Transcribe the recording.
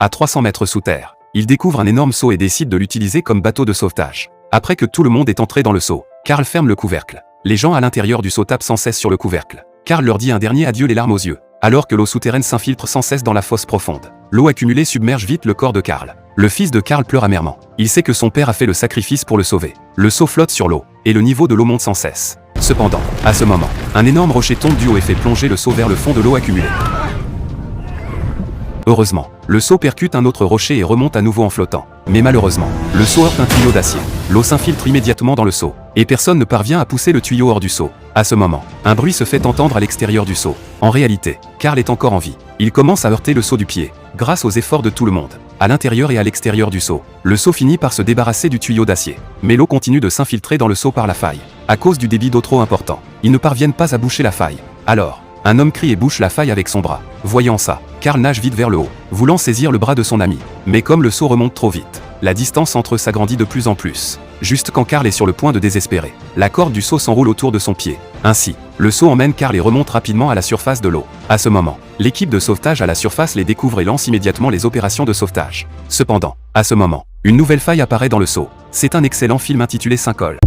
À 300 mètres sous terre, il découvre un énorme seau et décide de l'utiliser comme bateau de sauvetage. Après que tout le monde est entré dans le seau, Karl ferme le couvercle. Les gens à l'intérieur du seau tapent sans cesse sur le couvercle. Karl leur dit un dernier adieu les larmes aux yeux, alors que l'eau souterraine s'infiltre sans cesse dans la fosse profonde. L'eau accumulée submerge vite le corps de Karl. Le fils de Karl pleure amèrement. Il sait que son père a fait le sacrifice pour le sauver. Le seau flotte sur l'eau, et le niveau de l'eau monte sans cesse. Cependant, à ce moment, un énorme rocher tombe du haut et fait plonger le seau vers le fond de l'eau accumulée. Heureusement, le seau percute un autre rocher et remonte à nouveau en flottant. Mais malheureusement, le seau heurte un tuyau d'acier. L'eau s'infiltre immédiatement dans le seau, et personne ne parvient à pousser le tuyau hors du seau. À ce moment, un bruit se fait entendre à l'extérieur du seau. En réalité, Karl est encore en vie. Il commence à heurter le seau du pied, grâce aux efforts de tout le monde. À l'intérieur et à l'extérieur du seau, le seau finit par se débarrasser du tuyau d'acier. Mais l'eau continue de s'infiltrer dans le seau par la faille. À cause du débit d'eau trop important, ils ne parviennent pas à boucher la faille. Alors, un homme crie et bouche la faille avec son bras. Voyant ça, Karl nage vite vers le haut, voulant saisir le bras de son ami. Mais comme le seau remonte trop vite, la distance entre eux s'agrandit de plus en plus. Juste quand Karl est sur le point de désespérer, la corde du seau s'enroule autour de son pied. Ainsi, le seau emmène Karl et remonte rapidement à la surface de l'eau. À ce moment, l'équipe de sauvetage à la surface les découvre et lance immédiatement les opérations de sauvetage. Cependant, à ce moment, une nouvelle faille apparaît dans le seau. C'est un excellent film intitulé Sinkhole.